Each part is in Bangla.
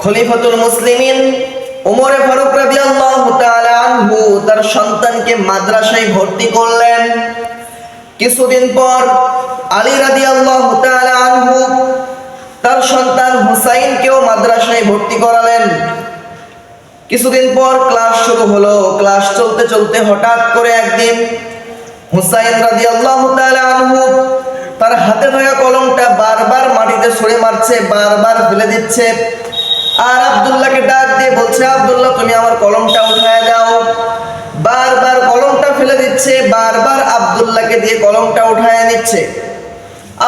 খলিফাতুল মুসলিমিন ওমর ফারুক রাদিয়াল্লাহু তাআলা আনহু তার সন্তানকে মাদ্রাসায় ভর্তি করলেন। কিছুদিন পর আলী রাদিয়াল্লাহু তাআলা আনহু তার সন্তান হুসাইনকেও মাদ্রাসায় ভর্তি করালেন। কিছুদিন পর ক্লাস শুরু হলো। ক্লাস চলতে চলতে হঠাৎ করে একদিন হুসাইন রাদিয়াল্লাহু তাআলা আনহু তার হাতে থাকা কলমটা বারবার মাটিতে ছুঁড়ে মারছে, বারবার ফেলে দিচ্ছে। আর আব্দুল্লাহকে ডাক দিয়ে বলছে, আব্দুল্লাহ তুমি আমার কলমটা উঠায় দাও। বারবার কলমটা ফেলে দিচ্ছে, বারবার আব্দুল্লাহকে দিয়ে কলমটা উঠায় নিচ্ছে।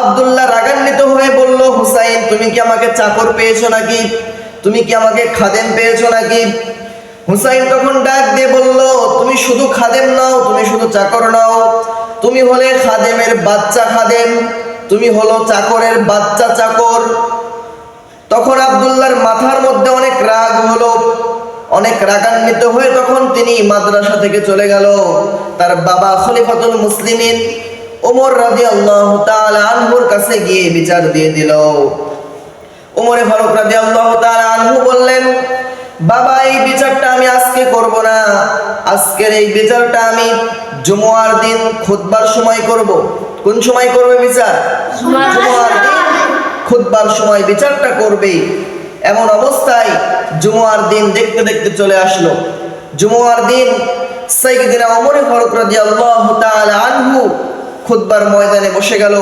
আব্দুল্লাহ রাগান্বিত হয়ে বলল, হুসাইন তুমি কি আমাকে চাকর পেয়েছো নাকি? তুমি কি আমাকে খাদেম পেয়েছো নাকি? হুসাইন তখন ডাক দিয়ে বলল, তুমি শুধু খাদেম নাও, তুমি শুধু চাকর নাও, তুমি হলে খাদেমের বাচ্চা খাদেম, তুমি হলো চাকরের বাচ্চা চাকর। তখন আব্দুল্লাহর মাথার মধ্যে অনেক রাগ হলো, অনেক রাগান্বিত হয়ে তখন তিনি মাদ্রাসা থেকে চলে গেল। তার বাবা খলিফাতুল মুসলিমিন ওমর রাদিয়াল্লাহু তাআলা আনহুর কাছে গিয়ে বিচার দিয়ে দিল। ওমর ফারুক রাদিয়াল্লাহু তাআলা আনহু বললেন, বাবা এই বিচারটা আমি আজকে করব না, আজকের এই বিচারটা আমি জুমার দিন খুতবার সময় করব। কোন সময় করবে বিচার? জুমার দিন খুতবার সময় বিচারটা করবে। এমন অবস্থায় জুমার দিন দেখতে দেখতে চলে আসলো। জুমার দিন সাইয়্যিদিনা ওমর ফারুক রাদিয়াল্লাহু তাআলা আনহু খুতবার ময়দানে বসে গেল,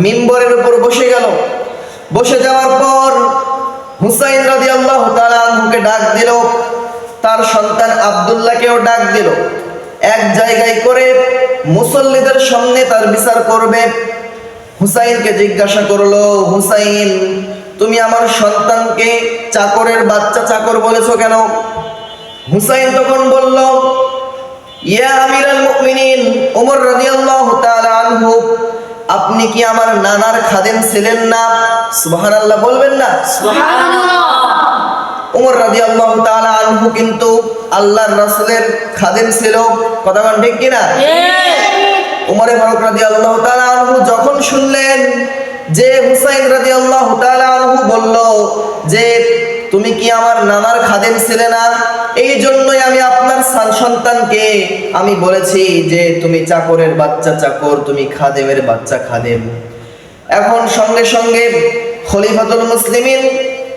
মিম্বরের উপর বসে গেল। বসে যাওয়ার পর হুসাইন রাদিয়াল্লাহু তাআলা আনহুকে ডাক দিল, তার সন্তান আব্দুল্লাহকেও ডাক দিল। এক জায়গায় করে মুসল্লিদের সামনে তার বিচার করবে। হুসাইনকে জিজ্ঞাসা করলো, হুসাইন তুমি আমার সন্তানকে চাকরের বাচ্চা চাকর বলেছো কেন? হুসাইন তখন বলল, ইয়া আমিরাল মুমিনিন ওমর রাদিয়াল্লাহু তাআলা আনহু, আপনি কি আমার নানার খাদেম ছিলেন না? সুবহানাল্লাহ বলবেন না? সুবহানাল্লাহ। ওমর রাদিয়াল্লাহু তাআলা আনহু কিন্তু আল্লাহর রাসূলের খাদেম ছিল, কথা বলেন ঠিক কি না? ওমর ফারুক রাদিয়াল্লাহু তাআলা আনহু যখন শুনলেন যে হুসাইন রাদিয়াল্লাহু তাআলা আনহু বলল যে তুমি কি আমার নানার খাদেম ছিলে না, এই জন্যই আমি আপনার সন্তানকে আমি বলেছি যে তুমি চাকরের বাচ্চা চাকর, তুমি খাদেমের বাচ্চা খাদেম। এখন সঙ্গে সঙ্গে খলিফাতুল মুসলিমিন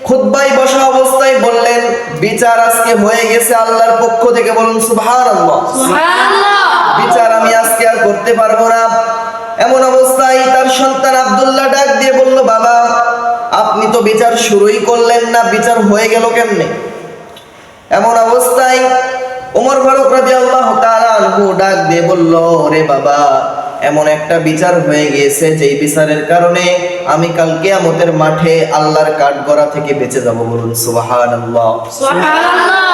খুতবায় বসা অবস্থায় বললেন, বিচার আজকে হয়ে গেছে আল্লাহর পক্ষ থেকে, বলুন সুবহানাল্লাহ। সুবহানাল্লাহ। বিচার আমি আজকে আর করতে পারবো না। এমন অবস্থায় তার সন্তান আব্দুল্লাহ ডাক দিয়ে বলল, বাবা আপনি তো বিচার শুরুই করলেন না, বিচার হয়ে গেল কেমনে? এমন অবস্থায় ওমর ফারুক রাদিয়াল্লাহু তাআলা আনহু ডাক দিয়ে বলল, রে বাবা এমন একটা বিচার হয়ে গিয়েছে যেই বিচারের কারণে আমি কাল কিয়ামতের মাঠে আল্লাহর কাঠগড়া থেকে বেঁচে যাব, বলুন সুবহানাল্লাহ। সুবহানাল্লাহ।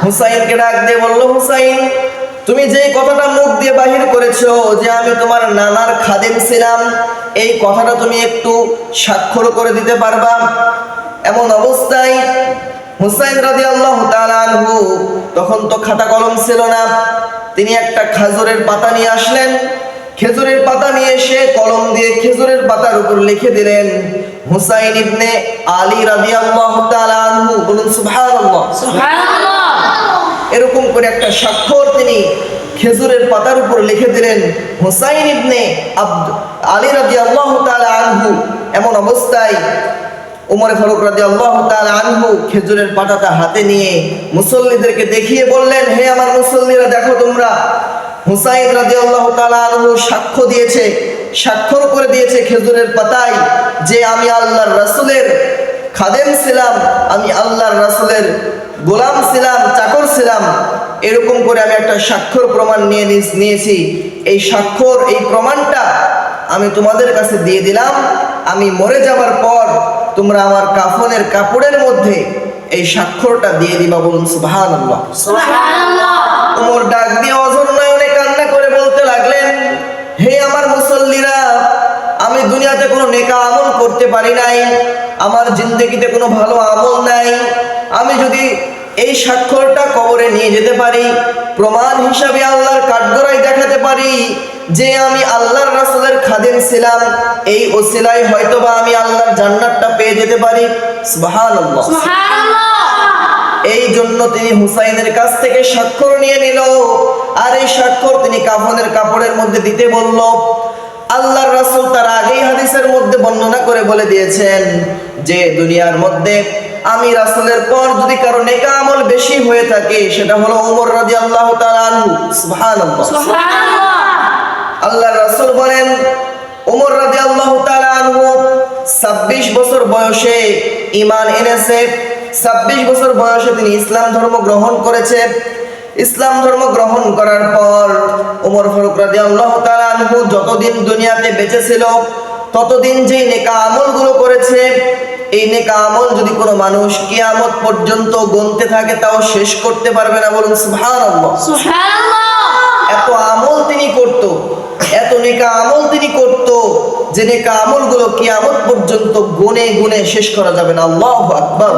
হুসাইনকে ডাক দিয়ে বলল, হুসাইন তুমি যে কথাটা মুখ দিয়ে বাহির করেছো যে আমি তোমার নানার খাদেম ছিলাম, এই কথাটা তুমি একটু স্বাক্ষর করে দিতে পারবা? এমন অবস্থায় হুসাইন রাদিয়াল্লাহু তাআলা আনহু তখন তো খাতা কলম ছিল না, তিনি একটা খেজুরের পাতা নিয়ে আসলেন। খেজুরের পাতা নিয়ে এসে কলম দিয়ে খেজুরের পাতার উপর লিখে দিলেন, হুসাইন ইবনে আলী রাদিয়াল্লাহু তাআলা আনহু, বলুন সুবহানাল্লাহ। সুবহানাল্লাহ। এরকম করে একটা স্বাক্ষর তিনি খেজুরের পাতার উপর লিখে দিলেন, হুসাইন ইবনে আলী রাদিয়াল্লাহু তাআলা আনহু। এমন অবস্থায় ওমর ফারুক রাদিয়াল্লাহু তাআলা আনহু খেজুরের পাতাটা হাতে নিয়ে মুসল্লিদেরকে দেখিয়ে বললেন, হে আমার মুসল্লিরা দেখো তোমরা, হুসাইন রাদিয়াল্লাহু তাআলা আনহু সাক্ষ্য দিয়েছে, স্বাক্ষর করে দিয়েছে খেজুরের পাতায় যে আমি আল্লাহর রাসূলের খাদেম ছিলাম, আমি আল্লাহর রাসূলের গোলাম ছিলাম, চাকর ছিলাম। এরকম করে আমি একটা স্বাক্ষর প্রমাণ নিয়েছি। এই স্বাক্ষর, এই প্রমাণটা আমি তোমাদের কাছে দিয়ে দিলাম। আমি মরে যাবার পর তোমরা আমার কাফনের কাপড়ের মধ্যে এই স্বাক্ষরটা দিয়ে দিবা, বলুন সুবহানাল্লাহ। সুবহানাল্লাহ। ওমর ডাক দিয়ে অঝর নয়নে কান্না করে বলতে লাগলেন, হে আমার মুসল্লিরা, আমি দুনিয়াতে কোনো নেক আমল করতে পারি নাই, আমার জিন্দেগিতে কোনো ভালো আমল নাই। আমি যদি এই স্বাক্ষরটা কবরে নিয়ে যেতে পারি, প্রমাণ হিসাবে আল্লাহর কাঠগড়ায় দেখাতে পারি যে আমি আল্লাহর রাসূলের খাদেম ছিলাম, এই ওসিলায় হয়তোবা আমি আল্লাহর জান্নাতটা পেয়ে যেতে পারি। সুবহানাল্লাহ। এই জন্য তিনি হুসাইনের কাছ থেকে স্বাক্ষর নিয়ে নিল, আর এই স্বাক্ষর তিনি কাফনের কাপড়ের মধ্যে দিতে বলল। আল্লাহর রাসূল তার আগেই হাদিসের মধ্যে বর্ণনা করে বলে দিয়েছেন যে দুনিয়ার মধ্যে আমি রাসূলের পর যদি কারো নেক আমল বেশি হয়ে থাকে সেটা হলো ওমর রাদিয়াল্লাহু তাআলা আনহু। সুবহানাল্লাহ। আল্লাহর রাসূল বলেন ওমর রাদিয়াল্লাহু তাআলা আনহু 26 বছর বয়সে ঈমান এনেছে। 26 বছর বয়সে তিনি ইসলাম ধর্ম গ্রহণ করেছে। ইসলাম ধর্ম গ্রহণ করার পর ওমর ফারুক রাদিয়াল্লাহু তাআলা আনহু যতদিন দুনিয়াতে বেঁচে ছিল ততদিন যেই নেক আমলগুলো করেছে, এই নেক আমল যদি কোনো মানুষ কিয়ামত পর্যন্ত গুনতে থাকে তাও শেষ করতে পারবে না। বলুন সুবহানাল্লাহ। এত আমল তিনি করত, এত নেক আমল তিনি করত যে নেক আমলগুলো কিয়ামত পর্যন্ত গুনে গুনে শেষ করা যাবে না। আল্লাহু আকবার।